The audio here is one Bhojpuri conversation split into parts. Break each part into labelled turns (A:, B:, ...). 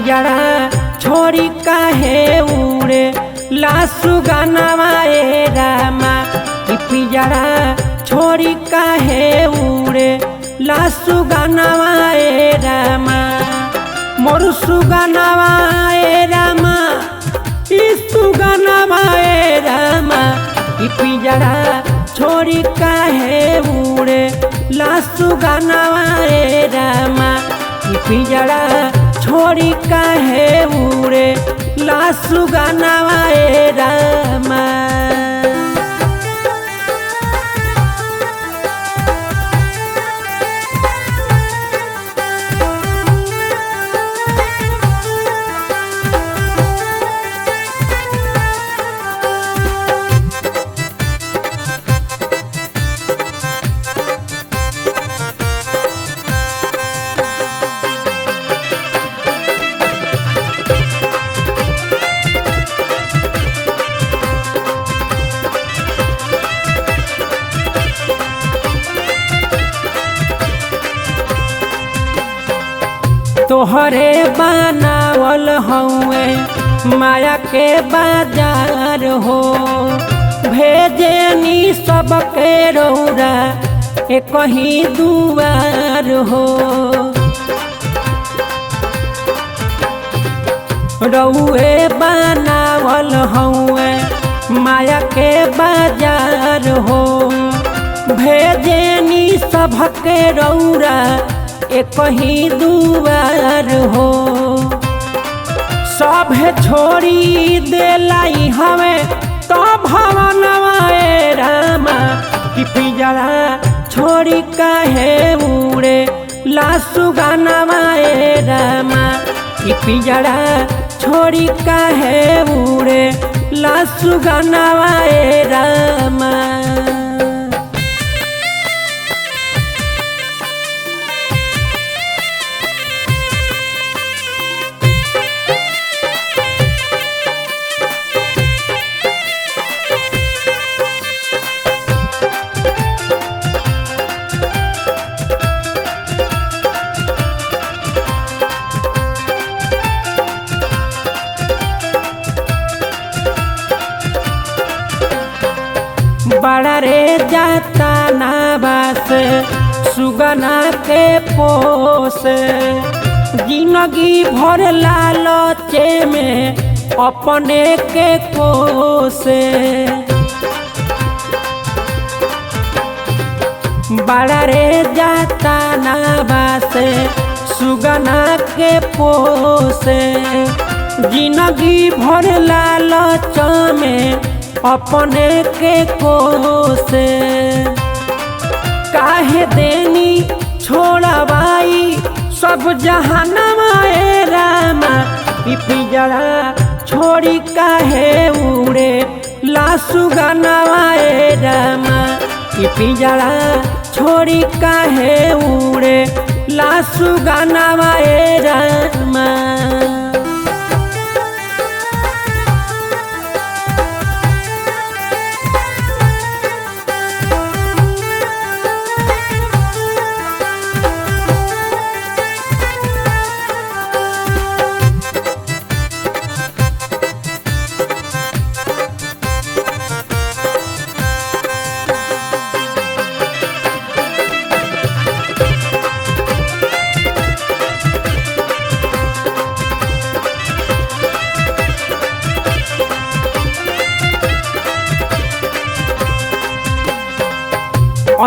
A: पिंजरा छोड़ी काहे उड़े लासु गानावा ए रामा कि पिंजरा छोड़ी काहे उड़े लासु गानावा ए रामा मोर सुगानावा ए रामा इस्तु गानावा ए रामा कि पिंजरा छोड़ी काहे उड़े लासु गानावा ए रामा कि पिंजरा छोड़ी काहे उड़े लासु गानावा ए रामा। तोहरे बनावल हउए माया के बाजार हो भेजेनी सबके रौरा एक ही दुआर हो रउए बनावल हउए माया के बाजार हो भेजेनी सबके रौरा एक ही दुआर हो सभे छोड़ी देलाई हवे तो भवनवा ए रामा कि पिंजरा छोड़ी काहे उड़े लासु गानावा ए रामा कि पिंजरा छोड़ी काहे उड़े लासु गानावा ए रामा। बड़ा रे जाता नाबास सुगना के पोस जिंदगी भर लालचे में अपने के कोसे बड़ा रे जाता नाबास सुगना के पोस जिंदगी भर लालच में अपने के कोसे काहे देनी छोड़वाई सब जहानवा ए रामा कि पिंजरा छोड़ी काहे उड़े लासु गानावा ए रामा कि पिंजरा छोड़ी काहे उड़े लासु गानावा ए रामा।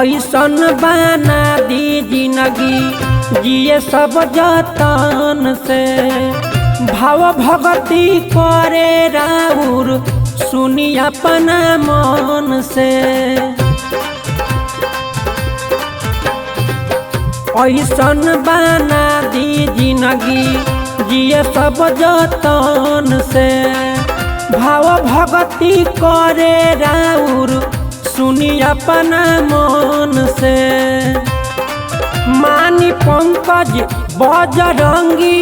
A: ऐसन बना दी जिंदगी जिए सब जतन से भाव भगती करे राउर सुनी अपना मन से ऐसन बना दी जिंदगी जिए सब जतन से भाव भगती करे राउर सुनी अपना मन से मानी पंकज बजरंगी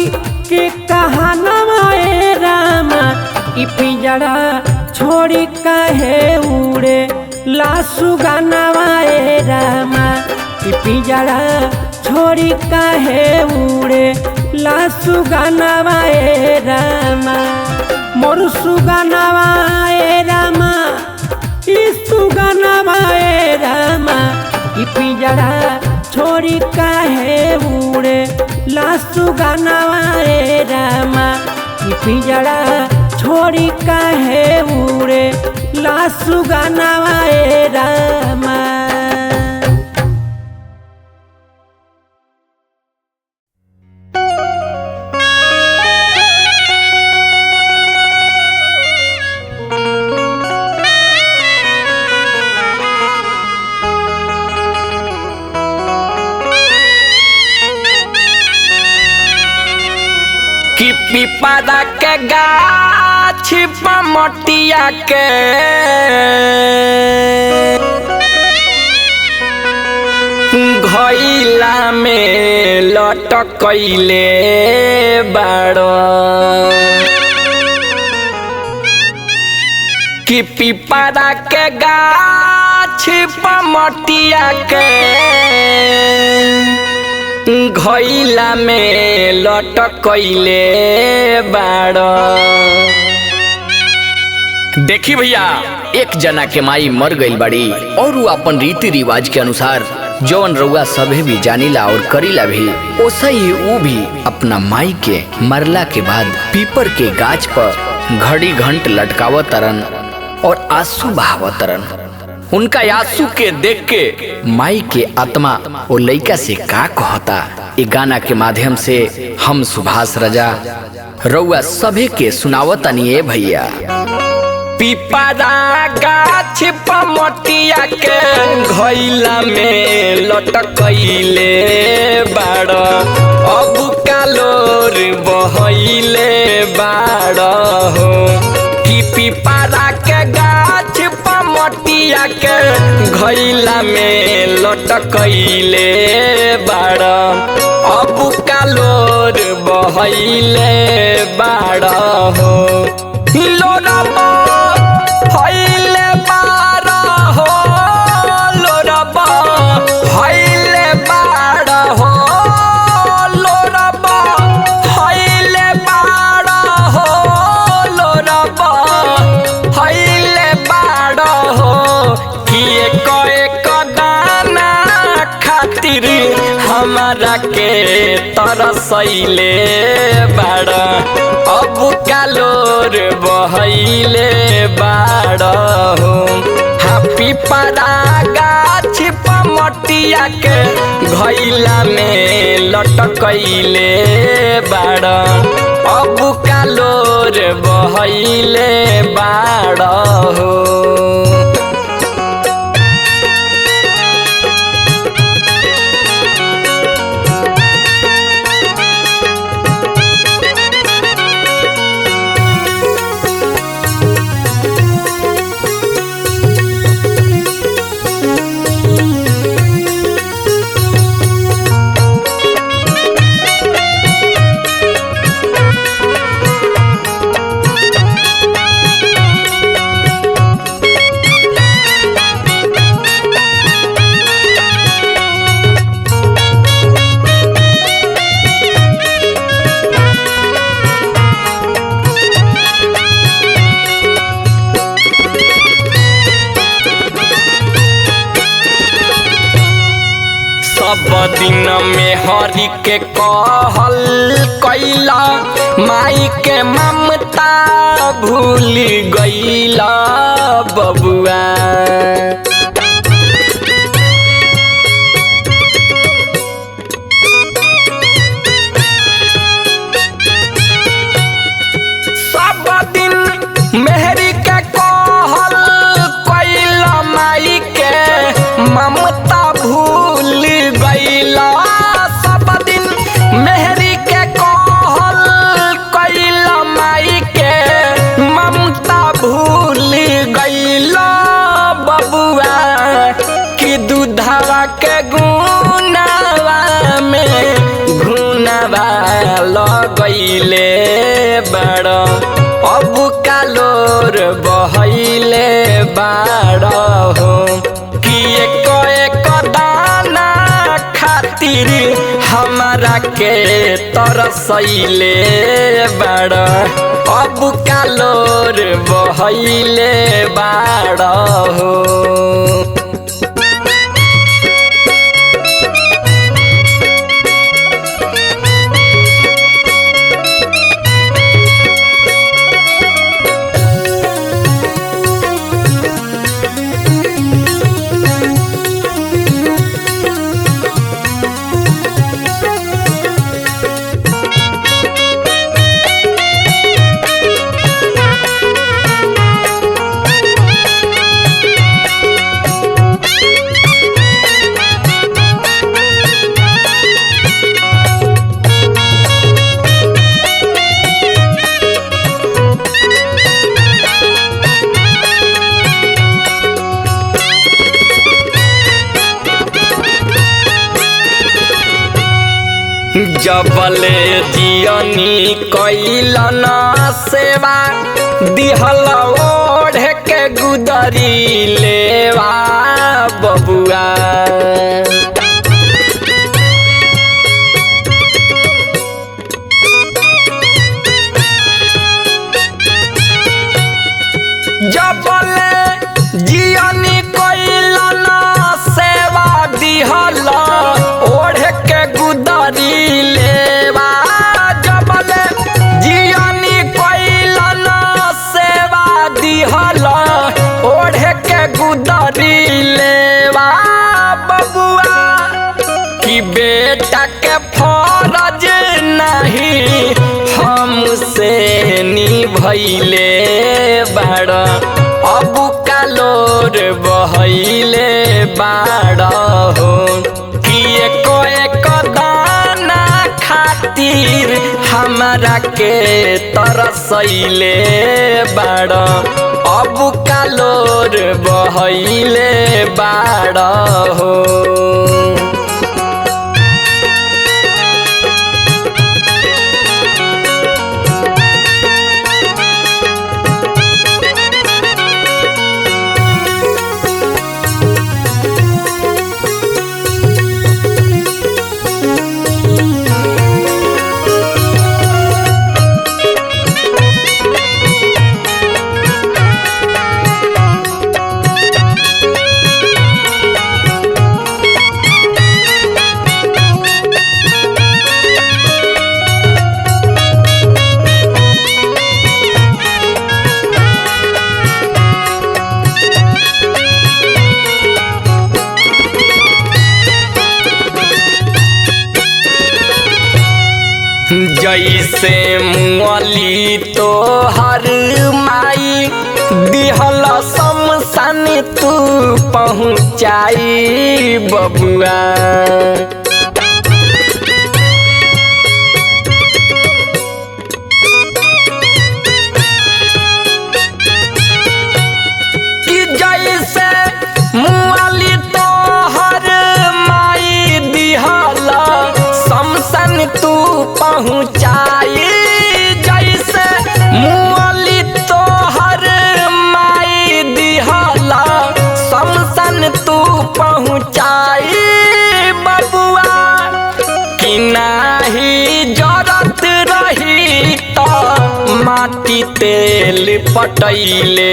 A: के कहानवा ए रामा कि पिंजरा छोड़ी काहे उड़े लासु गानावा ए रामा कि पिंजरा छोड़ी काहे उड़े ला सुगनवा ए रामा मोर सुगनवा ए रामा ई सुगनवा ए रामा ई पिंजरा छोड़ी काहे उड़े ला सुगनवा ए रामा ई पिंजरा छोड़ी काहे उड़े ला सुगनवा ए रामा।
B: कि पिपरा के गाछ पमटिया के घइला में लटकैले बाड़ो कि पिपरा के गाछ पमटिया के घइला में लटकैले बाड़ो।
C: देखी भैया, एक जना के माई मर गईल बाड़ी और वो अपन रीति रिवाज के अनुसार जौन रउआ सभे भी जानीला और करीला भी, ओसा ही वो भी अपना माई के मरला के बाद पीपर के गाछ पर घड़ी घंट लटकावत तरन और आंसू बहावत तरन। उनका आंसू के देख के माई के आत्मा वो लइका से का कहता, ये गाना के माध्यम से हम सुभाष राजा रउआ सभे के सुनावतानी ए भैया।
B: पिपरा गाछ पमटिया के घइला में लटकैले बाड़ो अब कालोर बहैले बाड़ो हो कि पिपरा के गाछ पमटिया के घइला में लटकैले बाड़ो अब कालोर बहैले बाड़ो हो लोरबा हइले बाड़ा हो लोरबा हइले बाड़ा हो लोरबा हइले बाड़ा हो लोरबा हइले बाड़ा हो कि एक दाना खातिर हमारा के तरसैले बाड़ा अब कालोर बहैले बाड़ो हो। पिपरा गाछ पमटिया के घइला में लटकैले बाड़ो अब कालोर बहैले बाड़ो हो। सब दिन में हरि के कहल कैला माई के ममता भूल गईला बबुआ सब दिन मेहरी के कहल कैला माई के ममता भूल गईला सब दिन मेहरी के कहल कैला माई के ममता भूल गईला बबुआ कि दूधवा के गुनावा में घुनावा लगैले बड़ अब कालोर बहैले बाड़ हो कि एक दाना खातिर हमरा के तरसैले बाड़ अब कालोर बहैले बाड़ हो। जबले जियनी कैलन सेवा दिहल ओढ़ के गुदरी लेवा बबुआ। जबले जियनी कैलन सेवा दिहल ओढ़ के गुदरी लेवा। जबले जियनी कैलन सेवा दिहल ओढ़ के गुदरी लेवा बबुआ। कि बेटा के फरज नहीं हमसे निभैले बाड़ अब कालोर बहैले बाड़ हो। कि एक दाना खातिर हमरा के तरसैले बाड़ अब कालोर बहैले बाड़ हो। जैसे मुअली तो हर माई दिहल शमशान तू पहुँचाई बबुआ। कि जैसे मुअली तो हर माई दिहल शमशान तू पहुँचाई। जैसे मुअली तो हर माई दिहल शमशान तू पहुँचाई बबुआ। कि नाही जरत रही तो माटी तेल पटैले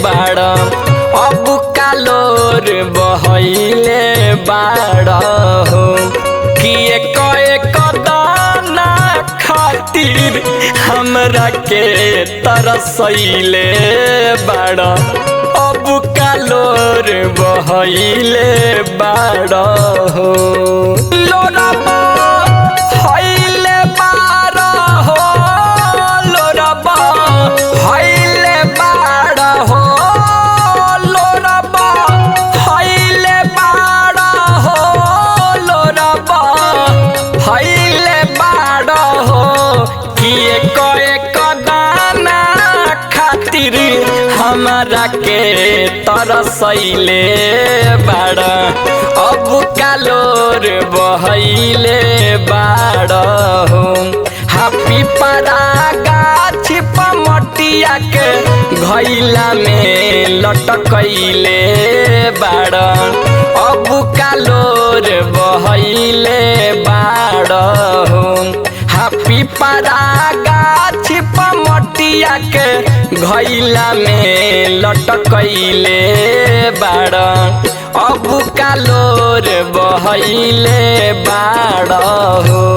B: बाड़ अब कालोर बहैले बाड़ हो। कि एक दाना खातिर हमरा के तरसैले बाड़ अब कालोर बहैले बाड़ हो। लोरबा हैले बाड़ हो लोरबा हैले बाड़ हो। लोरबा हैले बाड़ हो लोरबा हैले बाड़ हो। कि एक दाना खातिर हमरा के तरसैले बाड़ अब कालोर बहैले बाड़ हो। हापी परा गाछ पमट मटिया के घैला में लटकैले बाड़ अब कालोर बहैले बाड़ हो पिपरा गाछ मटिया के घैला में लटकैले बाड़ अब कालोर बहैले बाड़ हो।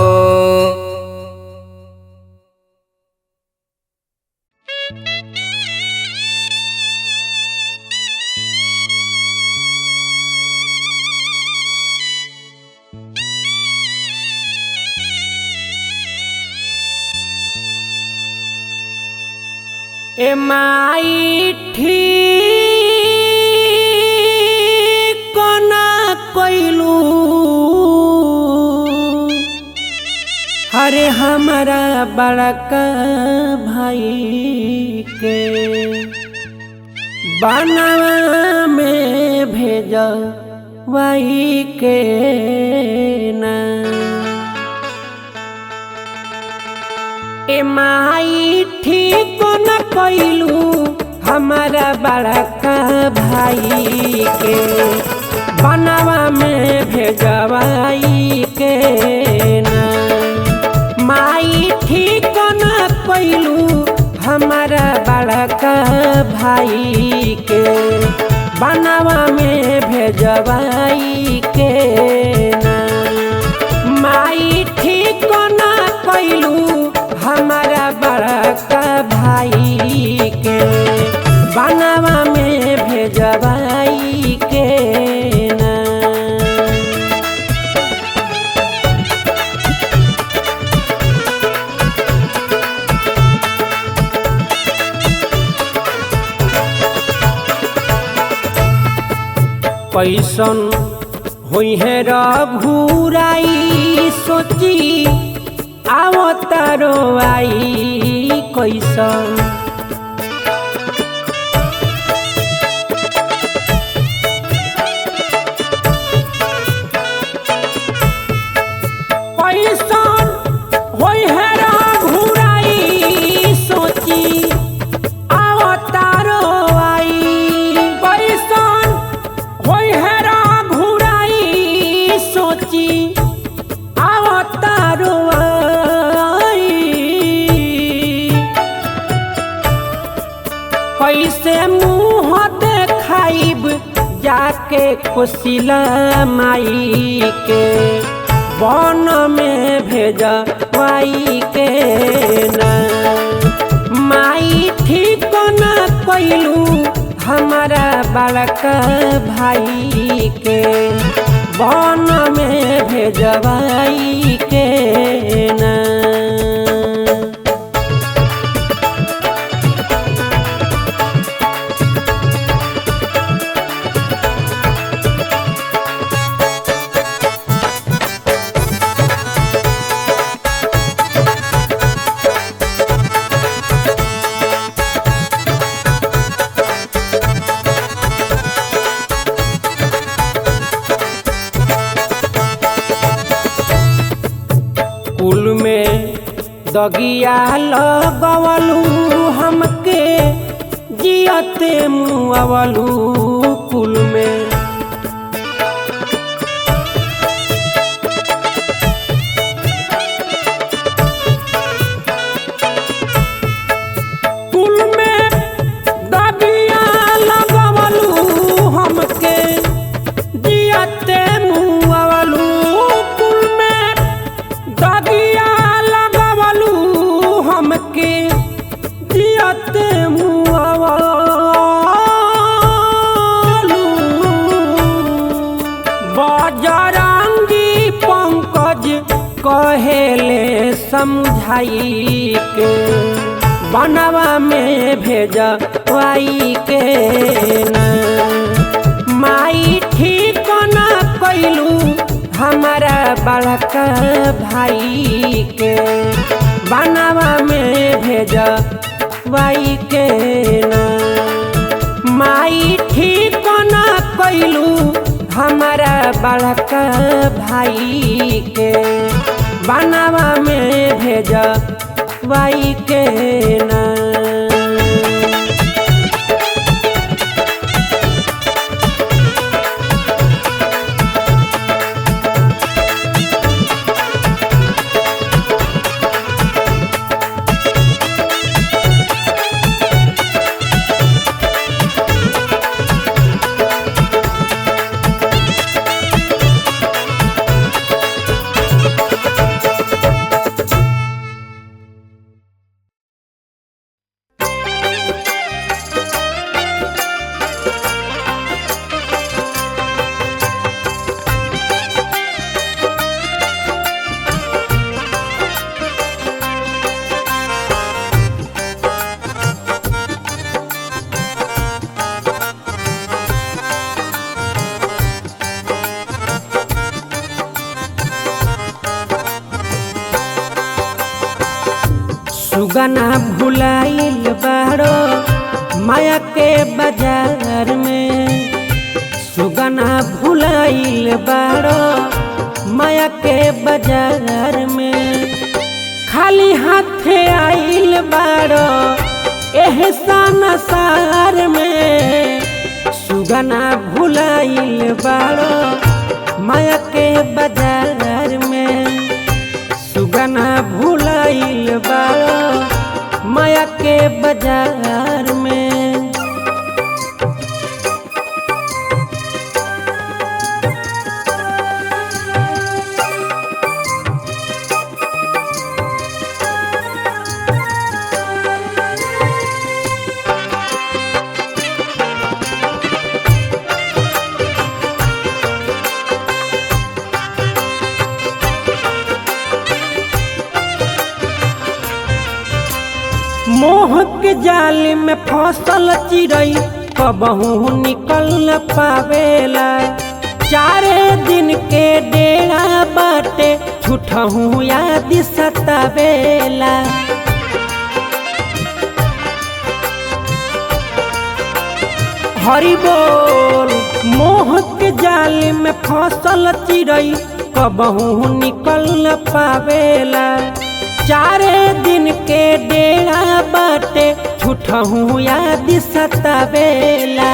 A: ए माई ठीक ना कइलू हरे हमारा बड़का भाई के बनवा में भेजवाई के ना ए माई ठीक न कइलू हमारा बड़का भाई के बनवा में भेजवाई के ना माई ठीक न कइलू हमारा बड़का भाई के बनवा में भेजवाई के ना माई ठीक न कइलू हमारा बड़का भाई के बनवा में भेजवाई के ना कैसन होई है रघुराई सोची आवतारो आई कैसन कैसन होई है रघुराई सोची आवतारो आई कैसन होई है रघुराई सोची आवतारो कैसे मुँह देखाइब जाके कोशिला माई के बन में भेजवाई के ना माई ठीक न कइलू हमारा बड़का भाई के बन में भेजवाई के ना कुल में दगिया लगवलू हमके जियते मुआवलू कुल में कुल में दगिया लगवलू हमके जियते मुआवलू कुल में दगिया लगवलू हमके जियते मुआवलू बजरंगी पंकज कहेले समझाई के बनवा में भेजवाई के ना माई ठीक न कइलू हमारा बड़का भाई के बनवा में भेजवाई के ना माई ठीक न कइलू हमारा बड़का भाई के बनवा में भेजवाई के ना। सुगना भुलाइल बाड़ो माया के बाजार में, सुगना भुलाइल बाड़ो माया के बाजार में। खाली हाथे आइल बाड़ो एहसान सार में, सुगना भुलाइल बाड़ो माया के बाजार में, सुगना भुलाइल बाड़ो माया के बाजार में। मोह के जाल में फसल चिड़ई कबहू निकल न पावेला, चारे दिन के डेरा बाटे छुटहू याद सतावेला। हरि बोल। मोह के जाल में फसल चिड़ई कबहू निकल न पावेला, चारे दिन के डेरा बाटे छुटहू याद सतावेला।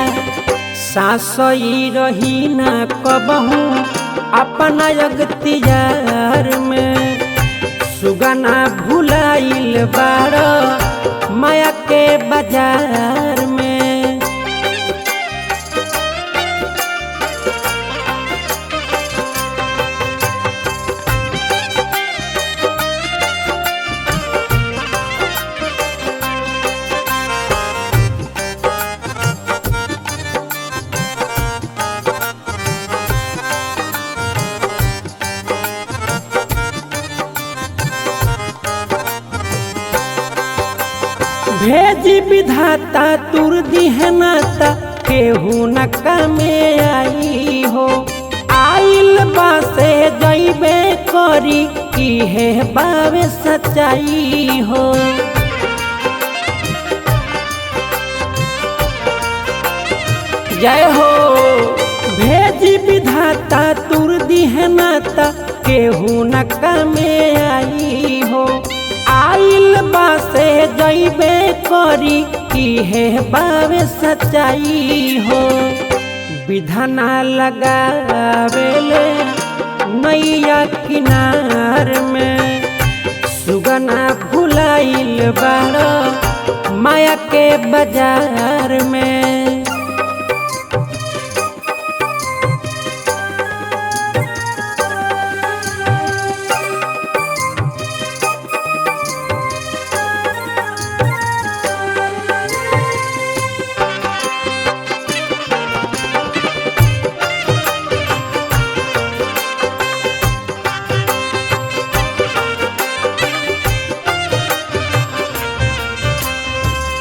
A: सासई रही ना कबहू अपना अगतियार में, सुगना भुलाइल बाड़ो माया के बाजार में। भेजी विधाता तुर दिहनाता केहू न कमे आई हो, आइल बासे जइबे करी इहे बावे सच्चाई हो। जय हो। भेजी विधाता तुर दिहनाता केहू न कमे आई हो, आइल बासे जइबे करी इहे बावे सच्चाई हो। विधाना लगावेले नैया किनार में, सुगना भुलाइल बाड़ो माया के बाजार में।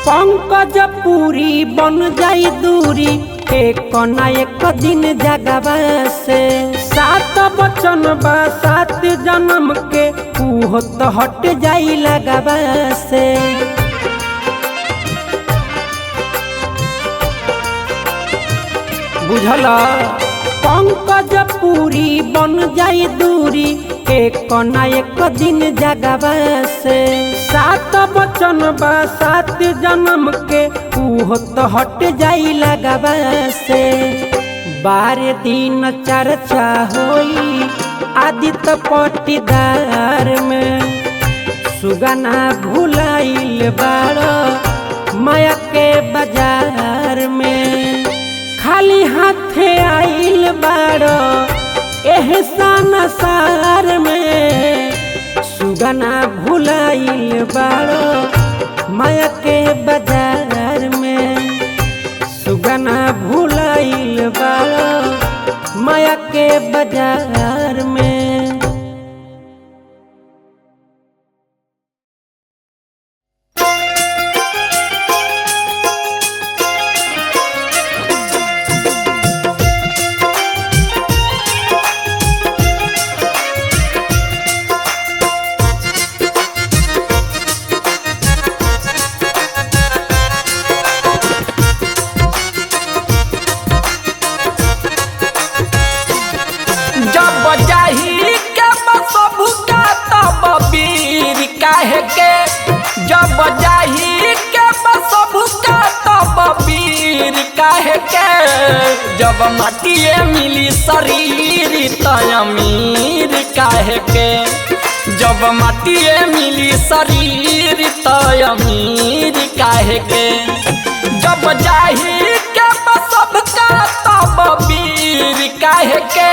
A: पंकज पूरी बन जाई दूरी एक न एक दिन जगवा से, सात बचन बा सात जन्म के उहो तो हट जाई लगवा से। बुझला। पंकज पूरी बन जाई दूरी एक न एक दिन जगवा से, सात बचन बा सात जन्म के उहो तो हट जाई लगवा से। 12 दिन चर्चा होई आदित्य पटीदार में, सुगना भुलाइल बाड़ो माया के बाजार में। खाली हाथे आइल बाड़ो एहसान सार में, सुगना भुलाइल बाड़ो माया के बाजार में, सुगना भुलाइल बाड़ो माया के बाजार में।
B: जब जाही के बसबु का तब वीर काहे के जब माटिए मिली शरीर त अमीर काहे के जब माटिए मिली शरीर त अमीर काहे के जब जाही के बसब का तब वीर काहे के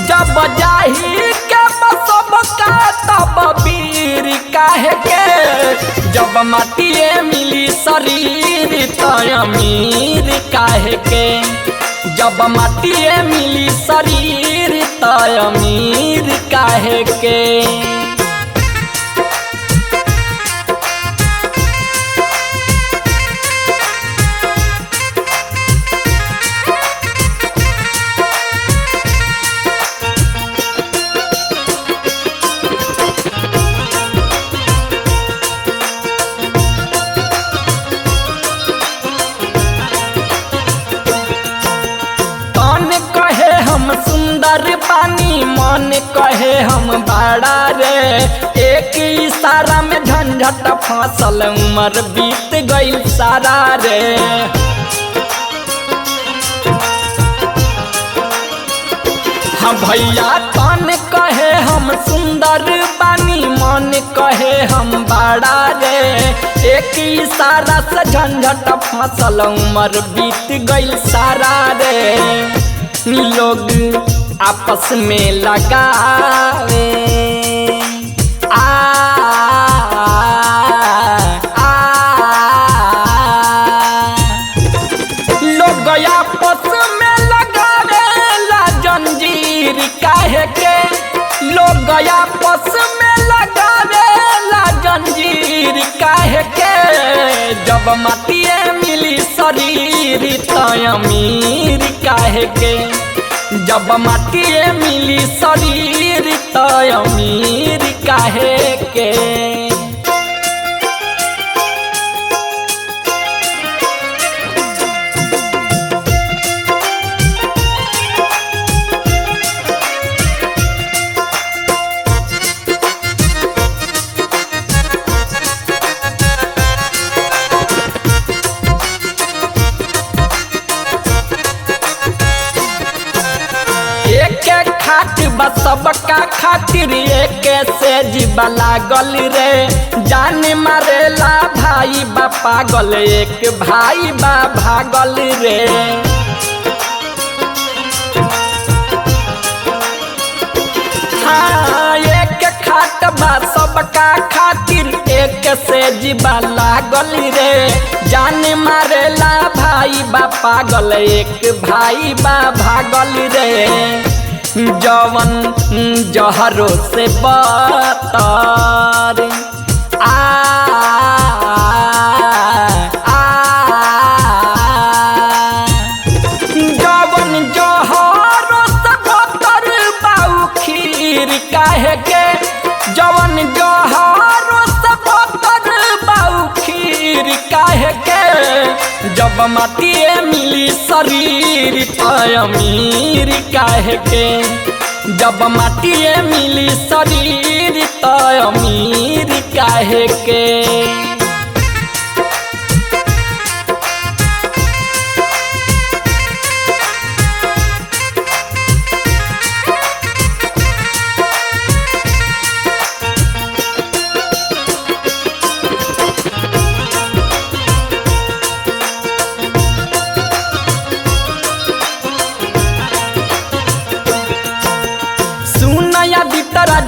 B: जब जाही के बसब का तब वीर काहे के जब माटिए मिली शरीर त अमीर काहे के जब माटिए मिली शरीर त अमीर काहे के सुंदर पानी मन कहे हम बड़ा रे एक इशारा में झंझट फसल उम्र बीत गई सारा रे हाँ भैया तन कहे हम सुंदर पानी मन कहे हम बड़ा रे एक इशारा से झंझट फसल उम्र बीत गई सारा रे लोग आपस में लगावे लोग आपस में लगावे ला जंजीर काहे के लोग आपस में लगावे ला जंजीर काहे के जब माटिए मिली शरीर त अमीर काहे के जब माटिए मिली शरीर त अमीर काहे के सबका खातिर एक से जीवा लागल रे जान मारेला भाई बा पागल एक भाई बा भागल रे हाँ एक खाट बा सबका खातिर एक से जीवा लागल रे जान मारेला भाई बा पागल एक भाई बा भागल रे जवन जहरो से बतर जवन जहरो से बतर बाऊ खीर काहे के जवन जहरो से बतर बाऊ खीर काहे के जब माटिए मिली शरीर त अमीर काहे के जब माटिए मिली शरीर त अमीर काहे के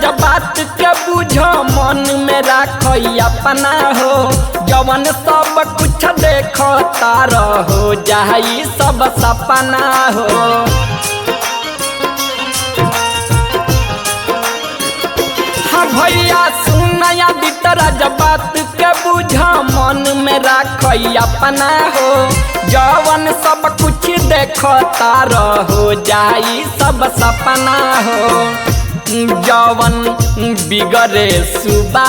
B: जब बात के बुझ मन में राख अपना हो जवन सब कुछ देखता रहो जाई सब सपना हो हाँ भैया सुनया बितरा जब बात के बुझ मन में राख अपना हो जवन सब कुछ देखता रहो जाई सब सपना हो जवन बिगड़े सुबास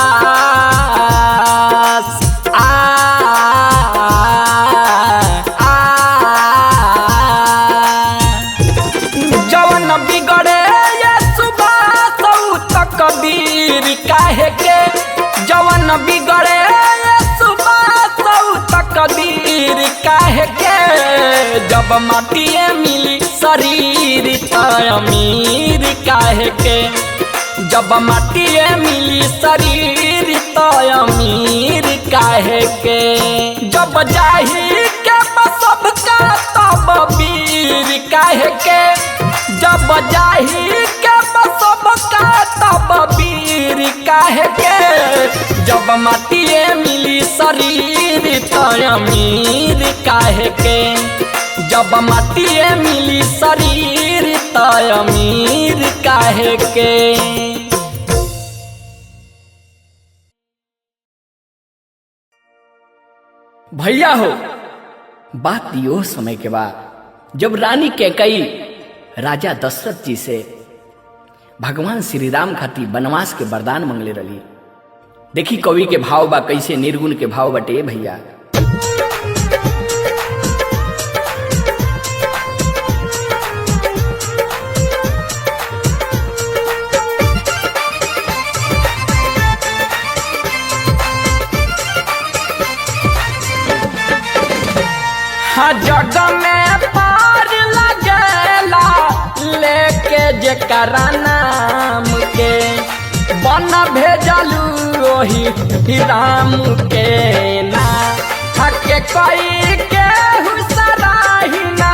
B: जवन बिगड़े ये सुबास त कबीर काहे के जवन बिगड़े ये काहे के जब माटिए मिली शरीर त अमीर काहे के जब माटिए मिली शरीर त अमीर काहे के जब जाही के सबका तब वीर काहे के जब जाही के सबका तब वीर काहे के जब माटिए मिली शरीर त अमीर काहे के जब माटिए मिली शरीर त अमीर काहे के।
C: भैया हो, बात यो समय के बाद जब रानी कैकेयी राजा दशरथ जी से भगवान श्री राम खातिर वनवास के वरदान मंगले रही। देखी कवि के भाव बा कैसे, निर्गुण के भाव बटे भैया।
B: जग में पार लगेला लेके जेकरा नाम के बन भेजलू ओही राम के ना हके कोई के हुसराही ना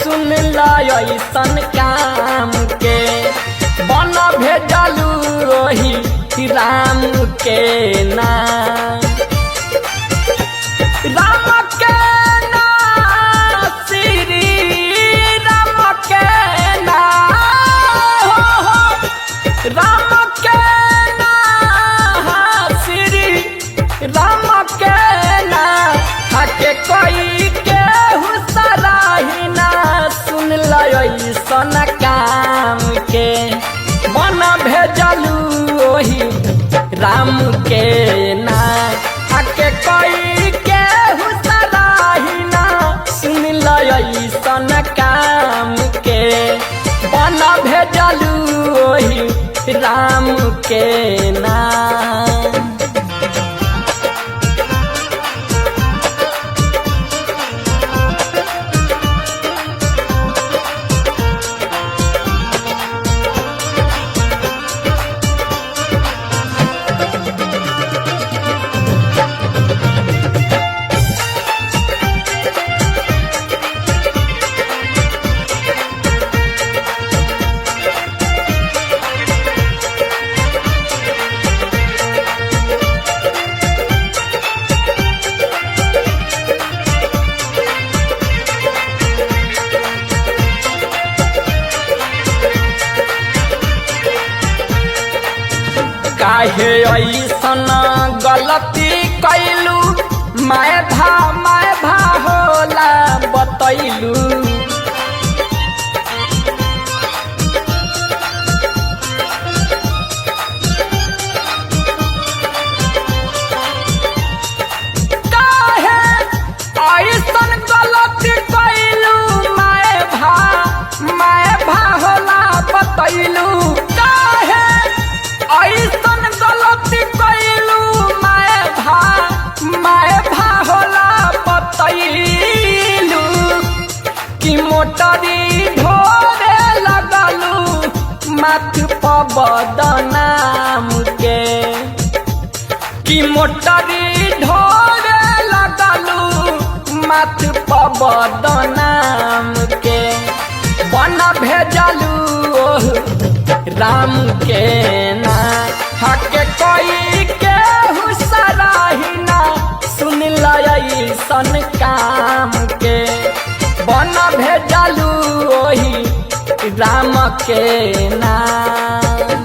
B: सुन लसन काम के बन भेजलू ओही राम के ना राम के राम के ना श्री राम के ना हके कोई के हुसराही ना सुन लसन काम के बन भेजलू ओही राम के ना हके कोई के हुसराही ना सुन लसन काम के बन भेजलू ओही राम के नाम। काहे ऐसन गलती कैलू मैं भा होला बतैलू काहे ऐसन गलती कैलू मैं भा होला बतैलू काहे ऐसन गलती कैलू मैं भा होला बतैलू कि मोटरी ढोरे लगलू माथ पर बदनाम के कि मोटरी ढोरे लगलू माथ पर बदनाम के बन भेजलू राम के ना हके कोई के हुसराही ना सुन लसन काम के बन भेजलू ओही राम के नाम।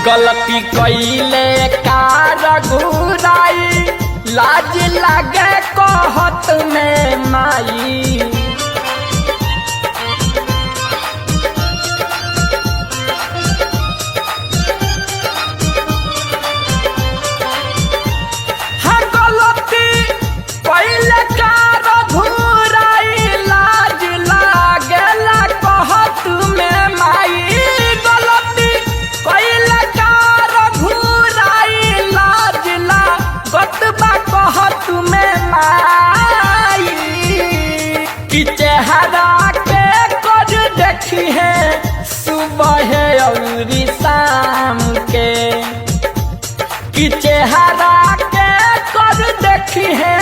B: गलती कैले कार घुराई लाज लागे कहत में माई हाँ गलती देखी है सुबह और शाम के, कि चेहरा के कर देखी है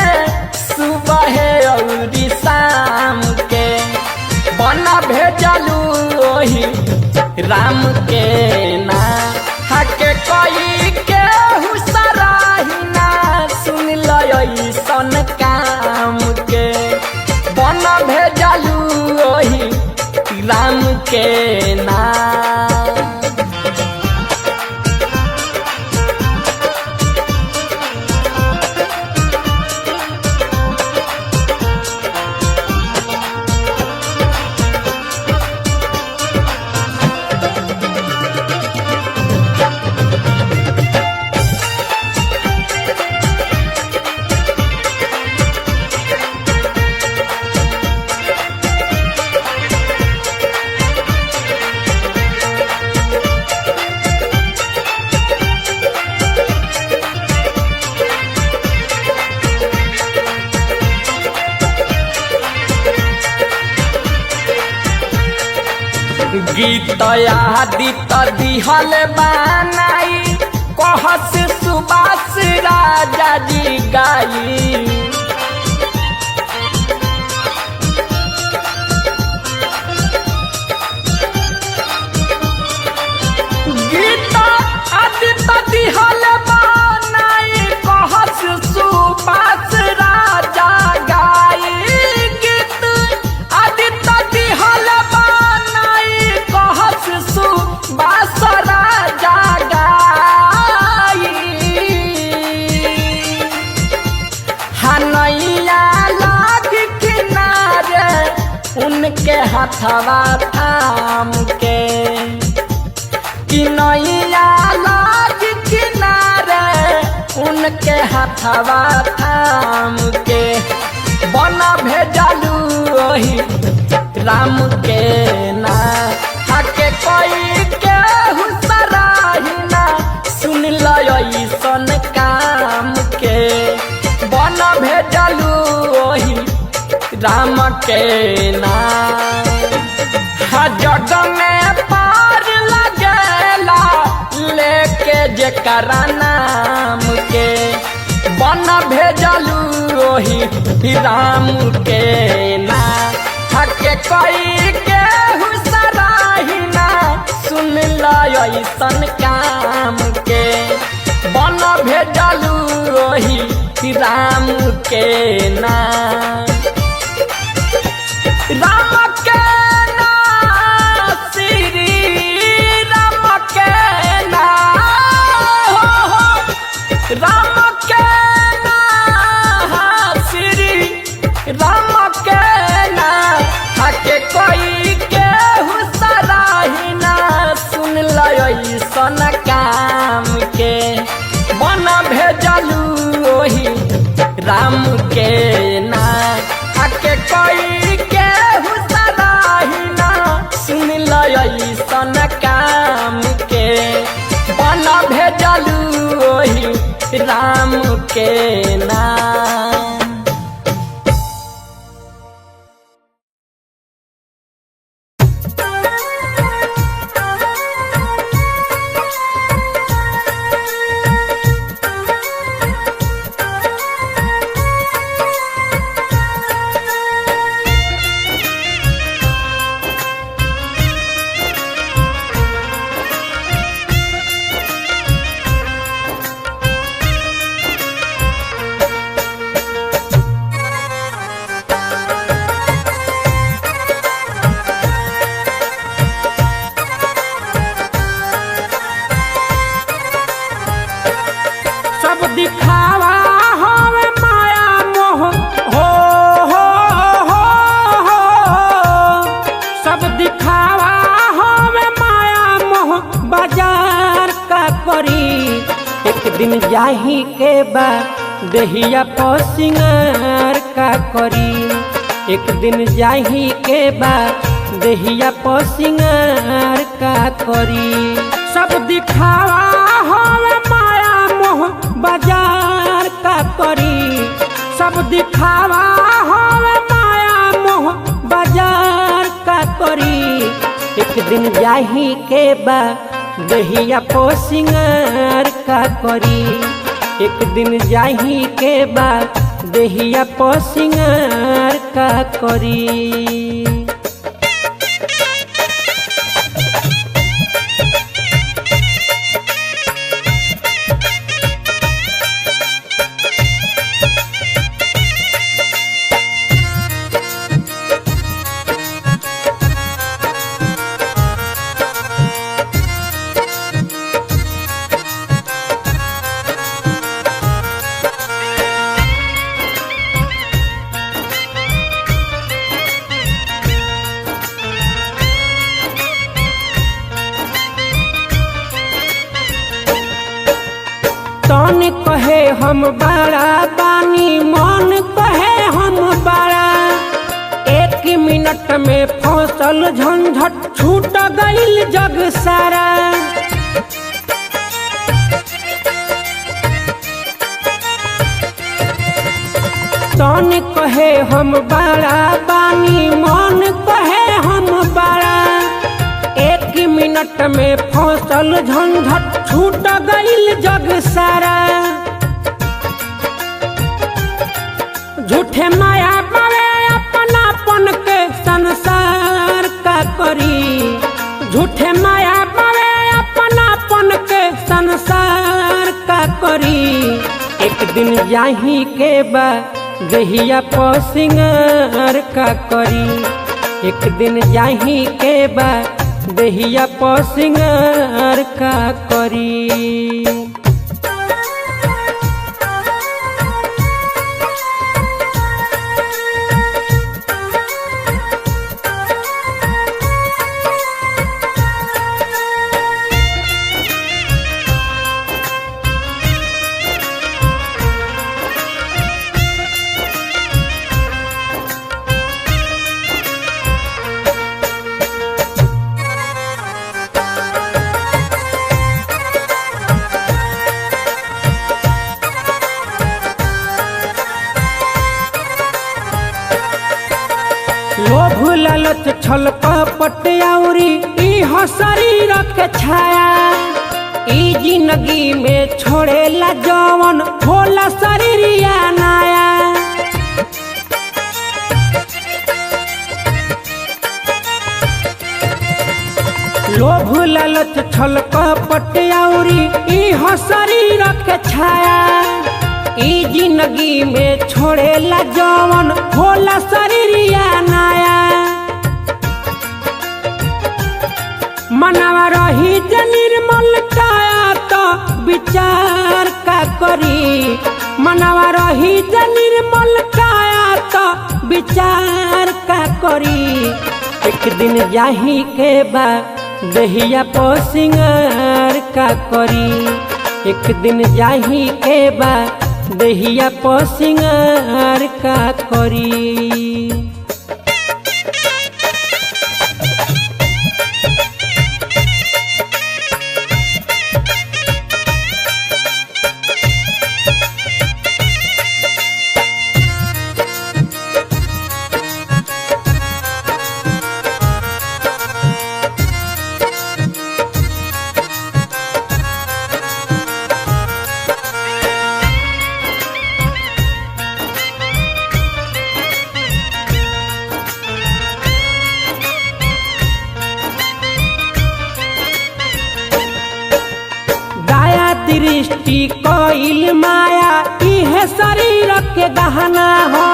B: सुबह और शाम के। बना भेजलू ओही राम के ना, हके कोई के हुसराहिना सुन लसन काम के। बना भेजलू ओही राम के ना। गीत आदित दिहल बनाई कहस सुबास राजा जी गाई। गीत आदित दिहल बनाई कहस सुबास राजा गाई। गीत आदित दिहल सुबास राजा गाई। हनैया लाग किनारे उनके हथवा थाम के, किनैया लाग किनारे उनके हथवा थाम के। बना भेजलू ओही राम के ना, हके कोई के हुसराहिना सुन लसन काम के। बन भेजलू ओही राम के ना। जग में पार लगेला लेके जेकरा नाम के। बन भेजलू ओही राम के ना, हके कोई के हुसराहिना सुन लसन काम के। बन भेजलू ओही राम के ना। राम के ना श्री राम के ना, हो राम के ना श्री राम के ना, हके कोई के हुसराहिना सुन लसन काम के। बन भेजलू ओही राम के ना, हके कोई के हुसराहिना सुन लसन काम के। बन भेजलू ओही राम के ना।
A: दिखावा होवे माया मोह हो सब दिखावा होवे माया मोह बाजार का करी। एक दिन जाही के बा देहिया पो सिंगार का करी। एक दिन जाही के बा देहिया पो सिंगार का करी। सब दिखावा होवे माया मोह बाजार का करी। सब दिखावा होवे माया मोह बाजार का करी। दिन जाही के बा दहिया पो सिंगार का करी। एक दिन जाही के बा दहिया पो सिंगार का करी। तन कहे हम बड़ा बानी, मन कहे हम बड़ा। एक मिनट में फसल झंझट छूट गईल जग सारा। तन कहे हम बड़ा बानी, मन कहे हम बड़ा। एक मिनट में फसल झंझट छूट गईल जग सारा। झूठे माया पावे अपनापन के संसार का करी। झूठे माया पावे अपनापन के संसार का करी। एक दिन जाही के बा दहिया पो सिंगार का करी। एक दिन जाही के बा दहिया पो सिंगार का करी। लोभ लालच छल कपट औरी इह शरीर के छाया। ई जिंदगी में छोड़ेला जवन होला शरीरिया नाया। लोभ लालच छल कपट औरी इह शरीर के छाया। ई जिंदगी में छोड़ेला जवन होला शरीरिया नाया। मनवा रही जे निर्मल काया तो विचार का करी। मनवा रही जे निर्मल काया तो विचार का करी। एक दिन जाही के बा दहिया पो सिंगार का करी। एक दिन जाही के बा दहिया पो सिंगार का करी। दृष्टि कोइल माया इहे शरीर के गहना हो।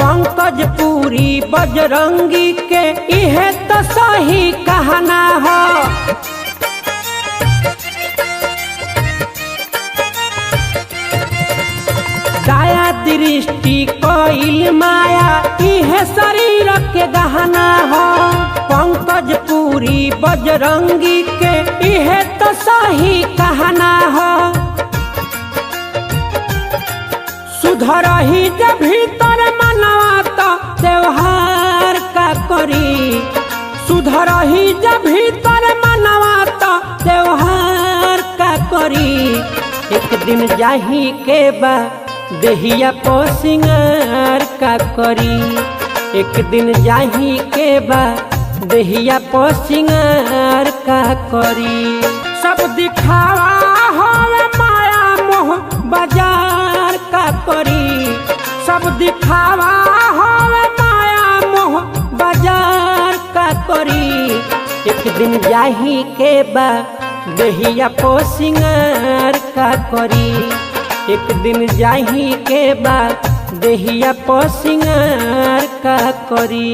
A: पंकज पूरी बजरंगी के इहे तो सही कहना हो। दाया दृष्टि कोइल माया इहे शरीर के गहना हो। पंकज पूरी बजरंगी के इहे तो सही कहना हो। सुधरही जब भीतर मनवा तो त्योहार का करी। सुधरही जब भीतर मनवा तो त्योहार का करी। एक दिन जाही के बा दहिया पो सिंगार का करी। एक दिन जाही के बा देहिया पर सिंगार का करी। सब दिखावा होवे माया मोह बाजार का करी। सब दिखावा होवे माया मोह बाजार का करी। एक दिन जाही के बा देहिया पर सिंगार का करी। एक दिन जाही के बा देहिया पर सिंगार का करी।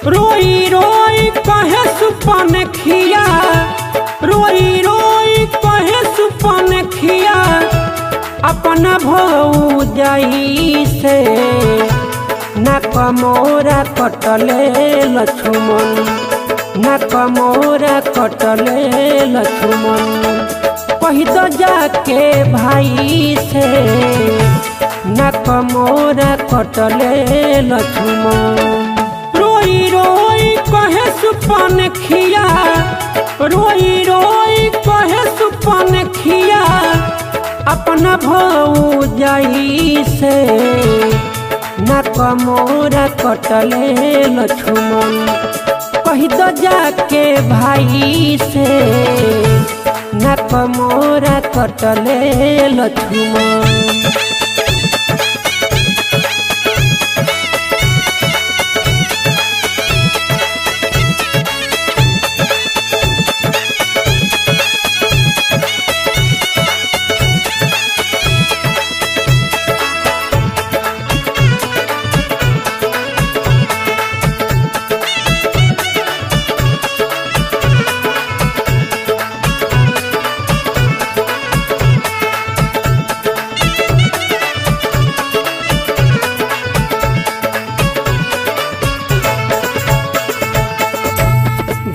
A: रोई रोई कहे सुपन खिया, रोई रोई कहे सुपन खिया, अपना भौजाई से ना कमोरा कटले लक्ष्मण, ना कमोरा कटले लक्ष्मण। कही तो जाके भाई से ना कमोरा कटले लक्ष्मण। रोई रोई कहे सुपन खिया, रोई रोई कहे सुपन खिया, अपना भौजाई से ना कमोरा कटले लक्ष्मण। कही तो जाके भाई से ना कमोरा कटले लक्ष्मण।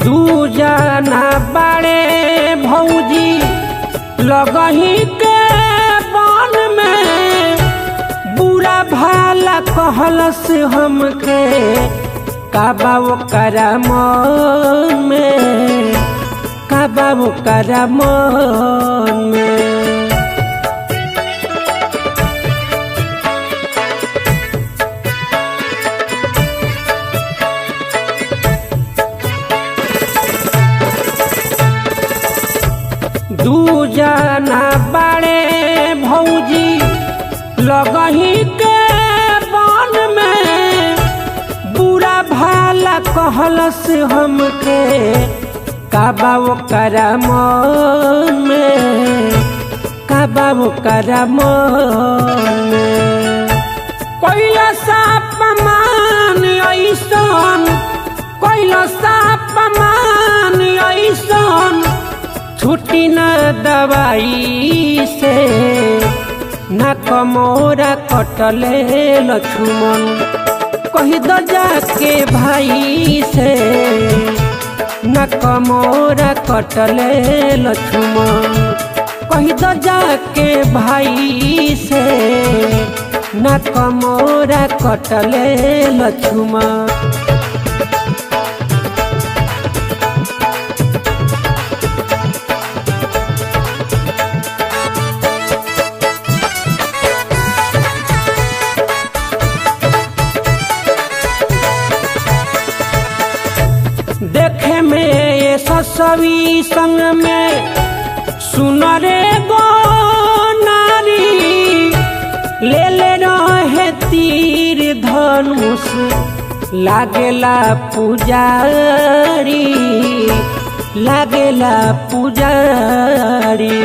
A: दूजना बड़े भौजी लगही के बन में, बुरा भाला कहलस हमके काबा ओकरा मन में, काबा ओकरा मन में। दूजना बड़े भौजी लगही के बन में, बुरा भाला कहलस हमके काबा ओकरा मन में, काबा ओकरा मन में। कोइला साप मान ऐसन, कोइला साप मान ऐसन, छुट्टी न दवाई से न कमोरा कटले लक्ष्मण। कही दो जाके भाई से न कमोरा कटले लक्ष्मण। कही दो जाके भाई से न कमोरा कटले लक्ष्मण। देखे में ये ससवी संग में सुनरे गो नारी, ले ले रहे तीर धनुष लागेला पुजारी, लागेला पुजारी।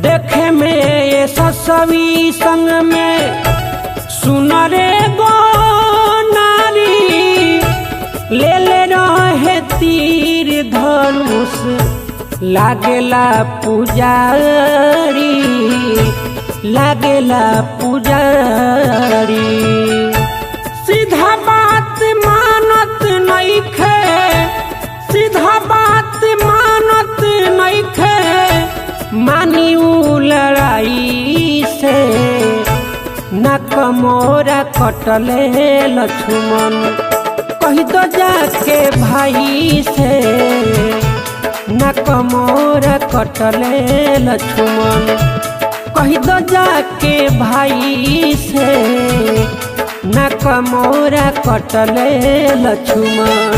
A: देखे में ये ससवी संग में सुनरे गो नारी, ले ले रहे तीर धनुष लागेला पुजारी, लागेला पुजारी। बाड़ी। सीधा बात मानत नइखे, सीधा बात मानत नइखे, मानी उ लड़ाई से नक मोरा कटले लक्ष्मण। कही तो जाके भाई से नक मोरा कटले लक्ष्मण। कही तो जाके भाई से नक मोरा कटले लक्ष्मण।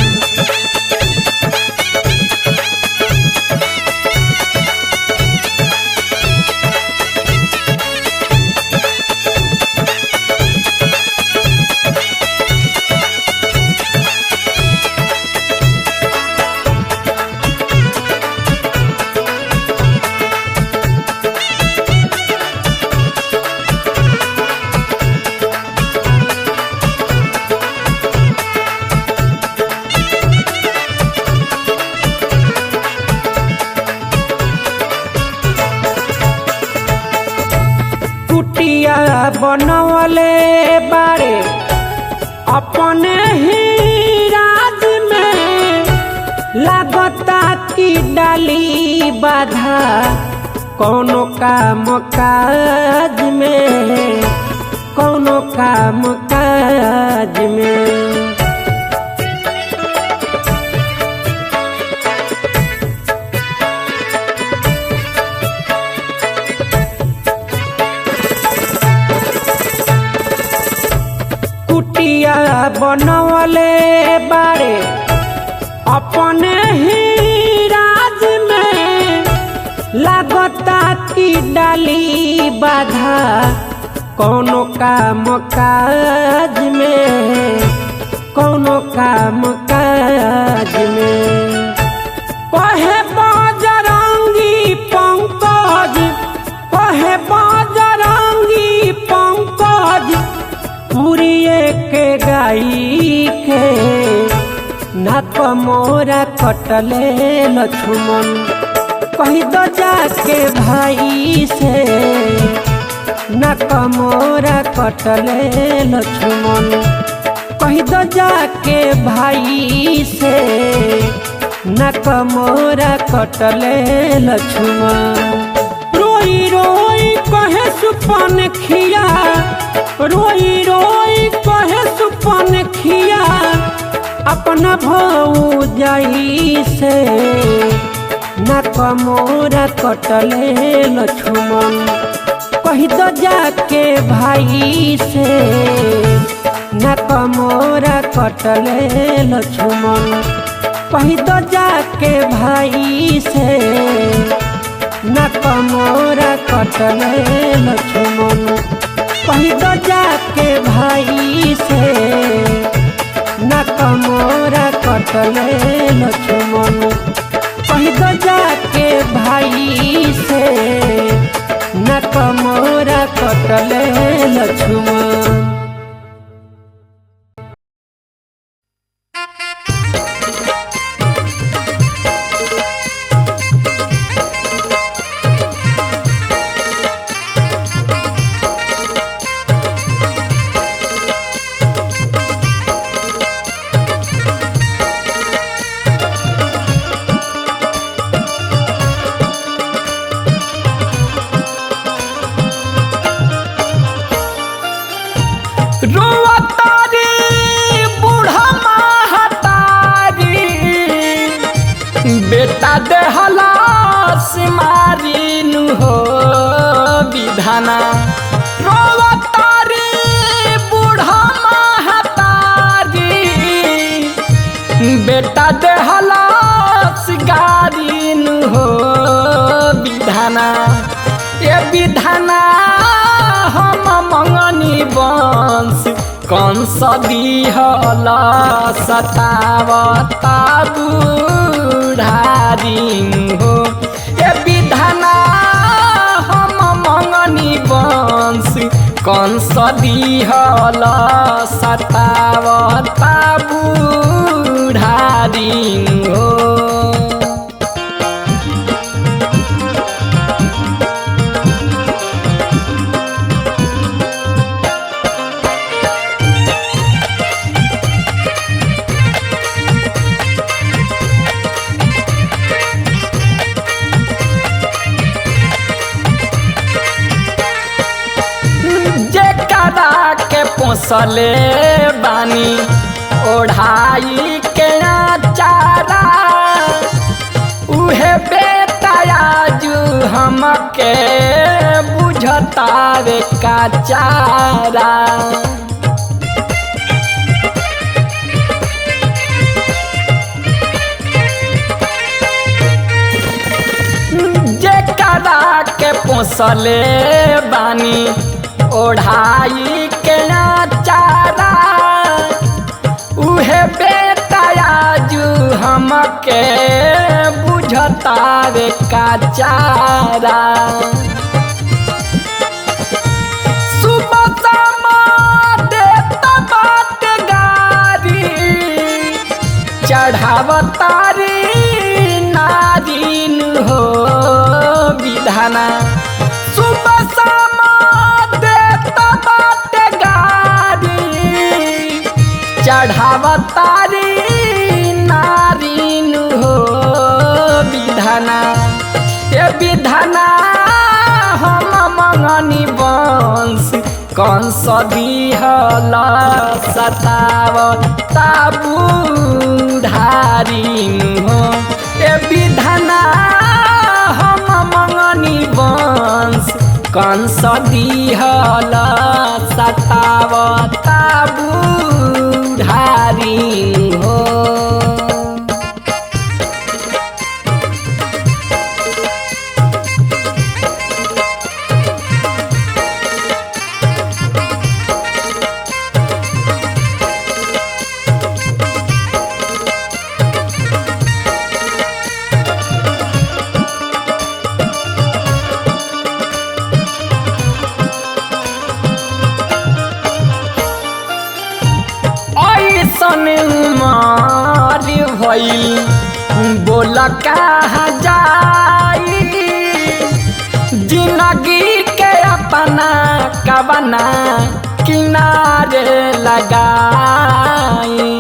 A: कुटिया बनवले बारे अपने ही राज में, लागता की डाली बाधा कौनो काम काज में, कौनो काम काज में। कुटिया बनवले बारे अपने ही राज में, लागता की डाली बाधा कौनो काम काज में, कौनो काम काज में। कहे बजरंगी पंकज, कहे बजरंगी पंकज, पुरिये के गाई के नक मोरा कटले लक्ष्मण। कही तो जाके भाई से नक मोरा कटले लक्ष्मण। कही तो जाके भाई से नक मोरा कटले लक्ष्मण। रोई रोई कहे सुपन खिया, रोई रोई कहे सुपन खिया, अपना भौजाई से नक मोरा कटले लक्ष्मण। कही तो जाके भाई से नक मोरा कटले लक्ष्मण। कही तो जाके भाई से नक मोरा कटले लक्ष्मण। कही तो जाके भाई से नक मोरा कटले लक्ष्मण। कही तो जाके भाई से नक मोरा कटले लक्ष्मण।
B: रोवतारी बूढ़ा महतारी, बेटा देहला सिमारी नु हो विधाना। रोवतारी बूढ़ा महतारी, बेटा देहला सिगारी नु हो विधाना। ये विधाना हम मंगनी वंश कौन सदी हला सतावता बुढ़ारी हो। ये विधाना हम मंगनी वंश कौन सदी हला सतावता बुढ़ारी हो। पोसले बानी ओढ़ाई के चारा उहे बेटा आजू हमके बुझता रे का चारा। जेकरा के पोसले बानी ओढ़ाई के चारा उहे बेटा आजू हमके बुझता रे का चारा। सुबह शाम देता बात गारी चढ़ावतारी नारीन हो विधाना। सुबह शाम देता बात गारी चढ़ावतारी नारीन हो विधाना। ये विधाना हम मंगनी वंश कंस दिहल सतावता बूढ़ारीन हो। ये विधाना हम मंगनी वंश कंस दिहल सतावता बूढ़ारीन हो। ऐसन उमर भइल बोल कहाँ जाई जिंदगी के अपना कवना किनारे लगाई।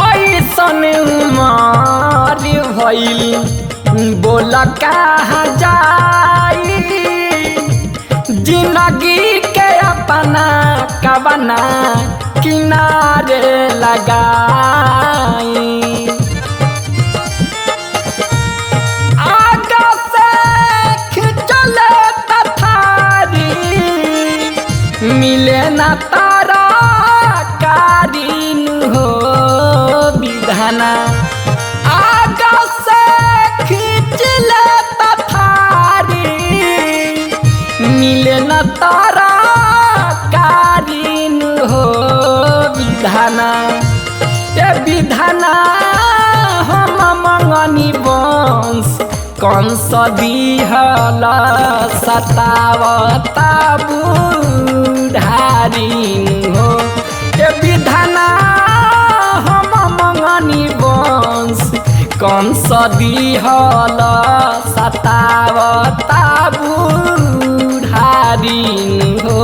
B: ऐसन उमर भइल बोल कहाँ जाई जिंदगी के अपना कवना किनारे लगाई। आगे से खिंचले तथारी मिले न तारा कारीन हो विधाना। आगे से खिंचले तथारी मिले न तारा कारीन हो विधाना। ये विधाना हम मंगनी वंश कंस दिहल सतावता बूढ़ारीन हो। ये विधाना हम मंगनी वंश कंस दिहल सतावता बूढ़ारीन हो।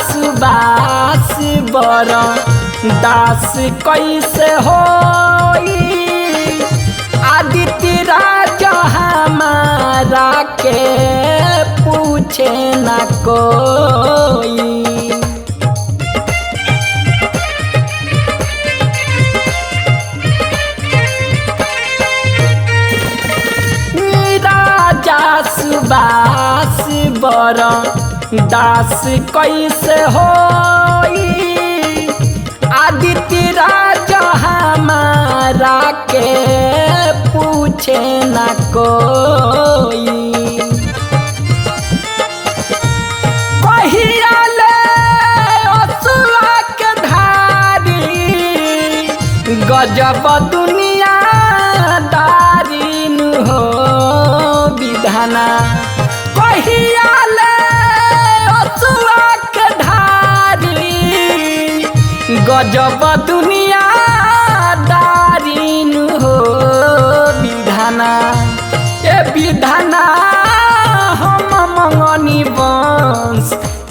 B: सुबास बर दास कैसे होई आदित्य राजा हमारा के पूछे न कोई। राजा सुबास बर दास कैसे होई आदित्य राजा हमारा के पूछे न कोई। कहिया ले असुआ के धारी गजब दुनिया दारीन हो विधाना। कहिया ले असुआ गजब दुनिया दारिन हो विधाना ए विधाना हम मंगनी वंश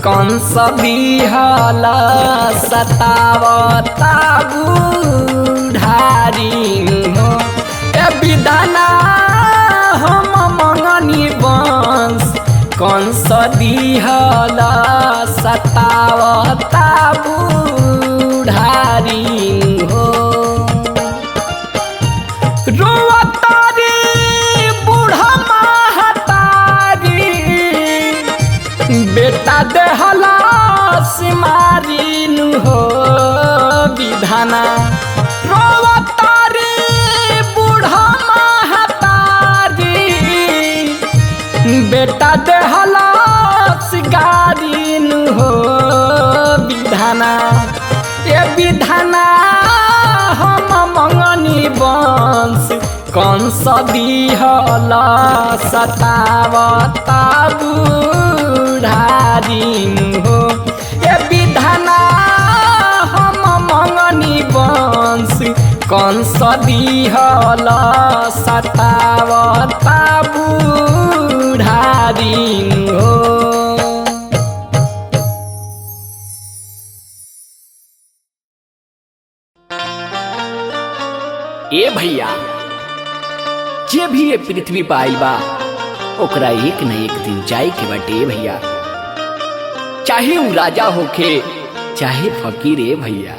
B: कंस बिहल सतावता बुढ़ारिन हो ए विधाना हम मंगनी वंश कंस दिहल सतावता बुढ़ारिन हो रोवतारी बूढ़ा महतारी बेटा देहला सिमारिन हो विधाना रोवतारी बूढ़ा महतारी बेटा देहला सिगारिन हो विधाना ए विधाना हम मंगनी वंश कंस दिहल सतावता बुढ़ारिन हो ए विधाना हम मंगनी वंश कंस दिहल सतावता बुढ़ारिन हो।
C: ए भैया जे भी ये पृथ्वी पर आइल बा ओकरा एक न एक दिन जाए के बाटे भैया, चाहे उ राजा होखे चाहे फकीर। ए भैया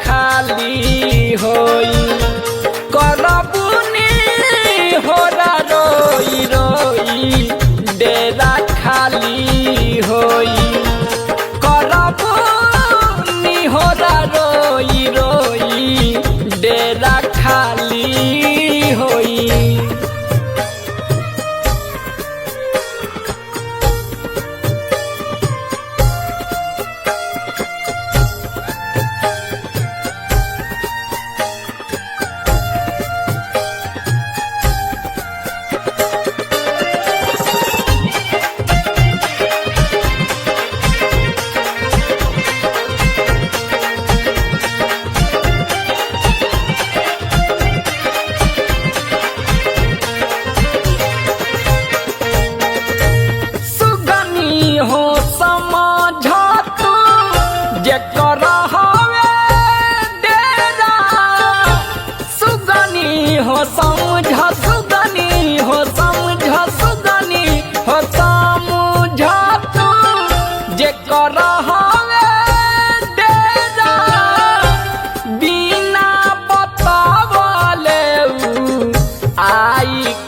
B: खाली होई करबुनी होरा रोई रोई डेरा खाली होई करबुनी होरा रोई रोई डेरा खाली होई।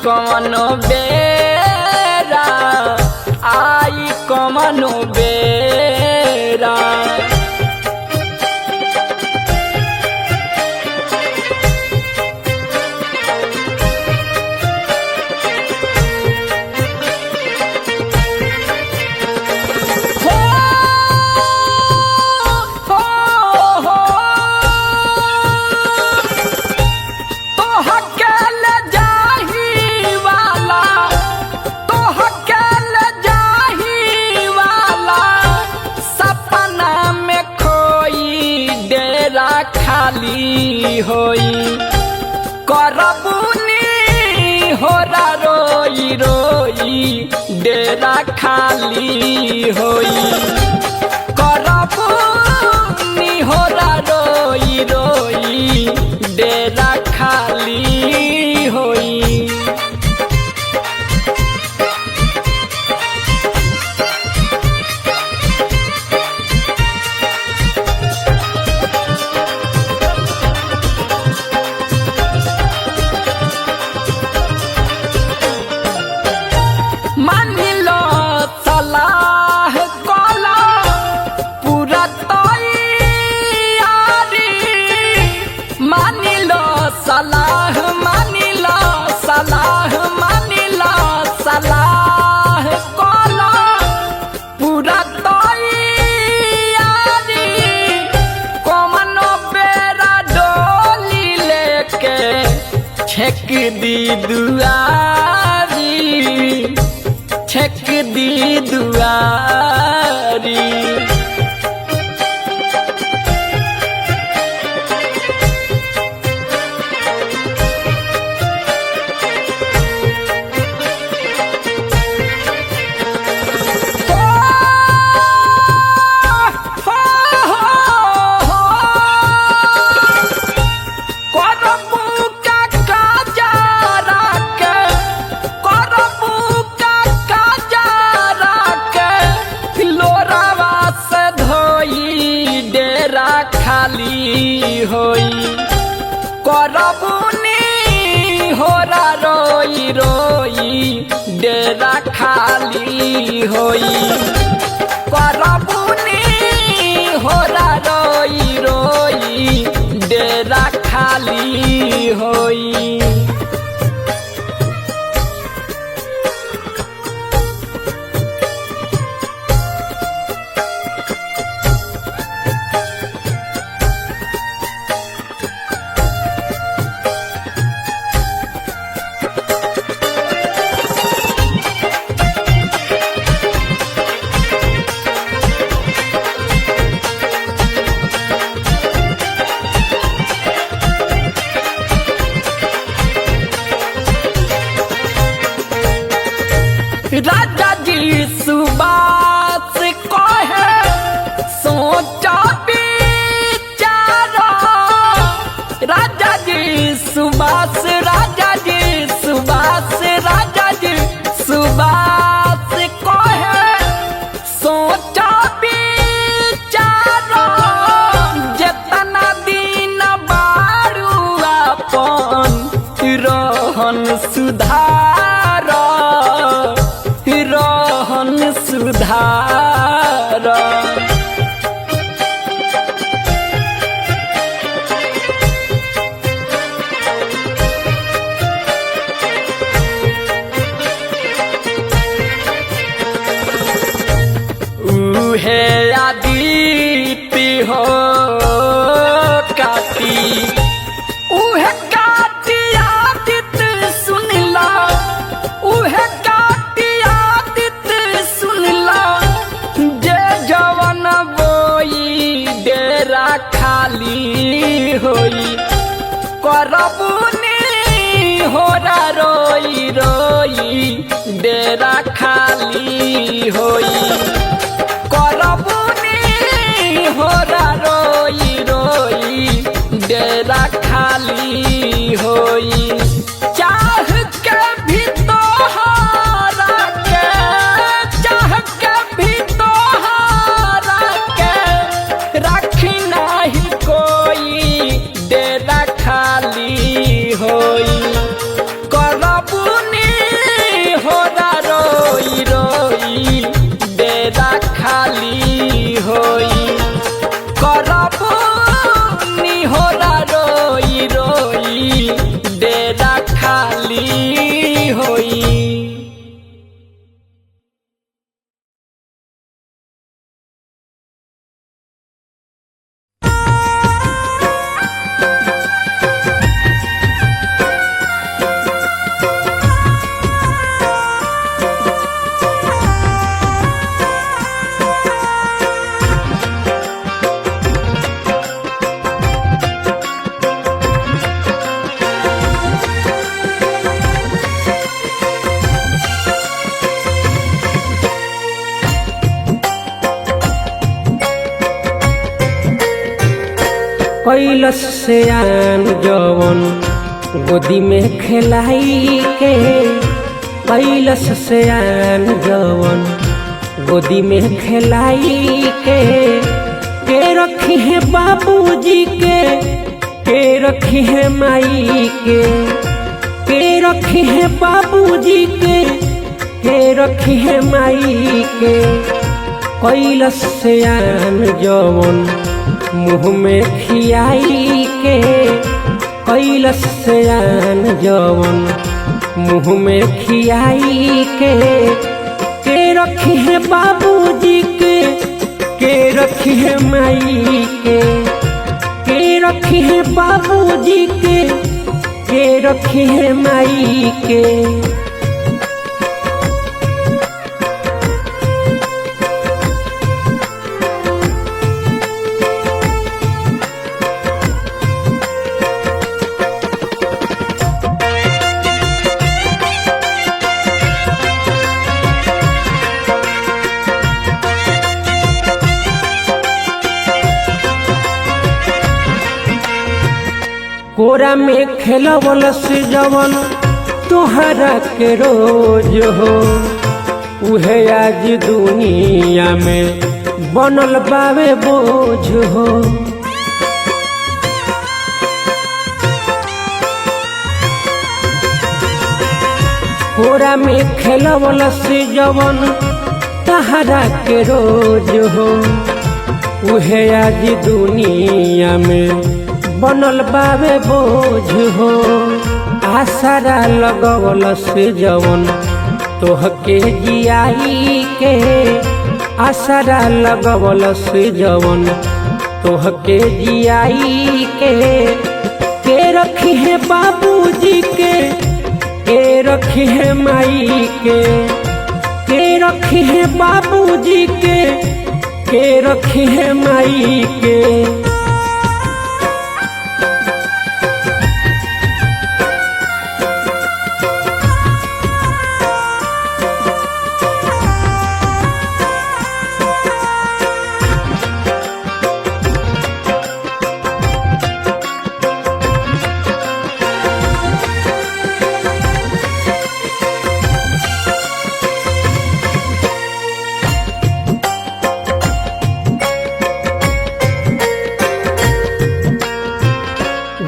B: कमनो बेरा आई कमनो बेरा खाली होई करबुनी होरा रोई रोई डेरा खाली होई करबुनी होरा रोई रोई डेरा खाली होई। दी दुआरी, छेक दी दुआरी। खाली होई करबुनी होरा रोई रोई डेरा खाली होई करबुनी होरा रोई रोई डेरा खाली होई। राजा जी सुबास कहे सोचा विचारा, राजा जी सुबास, राजा जी सुबास, राजा जी सुबास कहे सोचा विचारा। जितना दिन बारू अपन रोहन सुधार, रोहन सुधार। उहे आदित्य हो काटी, उहे काटी आदित्य सुनला, उहे काटी आदित्य सुनला। जे जवन बोई डेरा खाली होई करबुनी होरा रोई रोई डेरा खाली होई करबुनी होरा रोई रोई डेरा खाली होई। चाह के भी तोहरा के, चाह के भी तोहरा के राखी नाही कोई डेरा खाली होई करबुनी होरा रोई रोई डेरा खाली होई करबुनी होरा रोई रोई डेरा खाली होई।
A: कैलस से आन जवन गोदी में खेलाई के, कैलस से आन जवन गोदी में खेलाई के रखी है बाबूजी के रखी है माई के रखी है बाबूजी के रखी है माई के। कैलस से आन जवन मुँह में खियाई के, कैलस से आन जवन मुँह में खियाई के रखी है बाबूजी के रखी है माई के रखी है बाबूजी के रखी है माई के। कोरा में खेलवल से जवन तोहरा के रोज हो, उहे आज दुनिया में बनल बावे बोझ हो। कोरा में खेलवल से जवन तोहरा के रोज हो, उहे आज दुनिया में बनल बावे बोझ हो। आसरा लगवल से जवन तोहके जियाई के, आसरा लगवल से जवन तोहके जियाई के रखी है बाबूजी के रखी है माई के रखी है बाबूजी के रखी है माई के।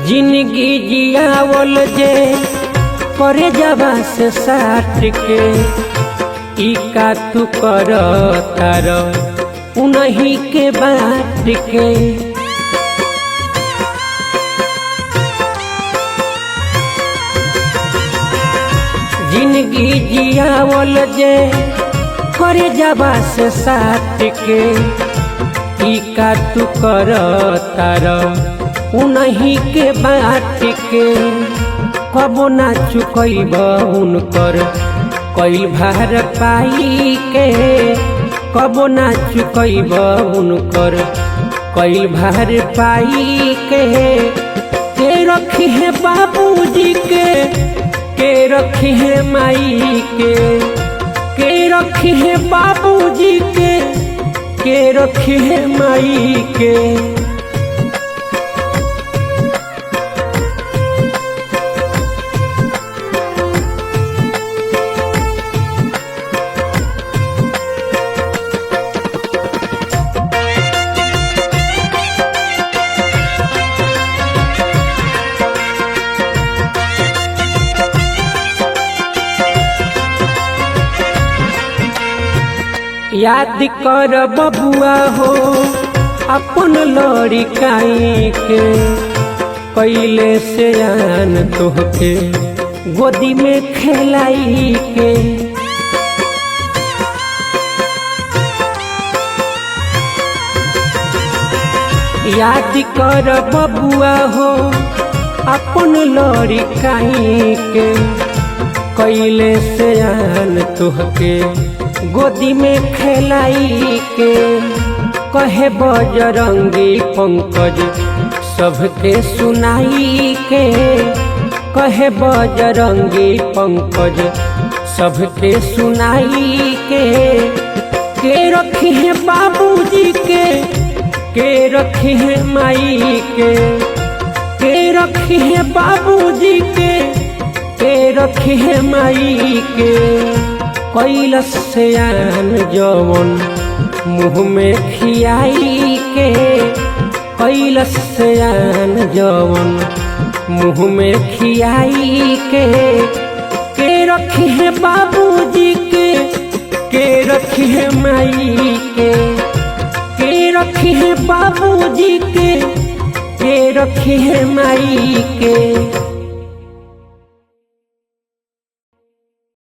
A: जिंदगी जियावल जे करे जबा से साथ के, ई का तू कर तार उन्हीं के बात के। जिंदगी जियावल जे करे जबा से साथ के, ई का तू कर तार उन्हीं के बात के। कबो ना चुकैब उनकर कईल भार पाई के, कबो ना चुकैब उनकर कईल भार पाई के रखी है बाबूजी के रखी है माई के रखी है बाबूजी के रखी है माई के। याद कर बबुआ हो अपन लड़िकाई के, कैले से आन तोहके गोदी में खेलाई के। याद कर बबुआ हो अपन लड़िकाई के, कैले से आन तोहके गोदी में खेलाई के। कहे बजरंगी पंकज सबके सुनाई के, कहे बजरंगी पंकज सबके सुनाई के रखी है बाबूजी के रखी है माई के रखी है बाबूजी के रखी है माई के। कैलस से आन जवन मुँह में खियाई के, कैलस से आन जवन मुँह में खियाई के रखी है बाबूजी के रखी है माई के रखी है बाबूजी के रखी है माई के।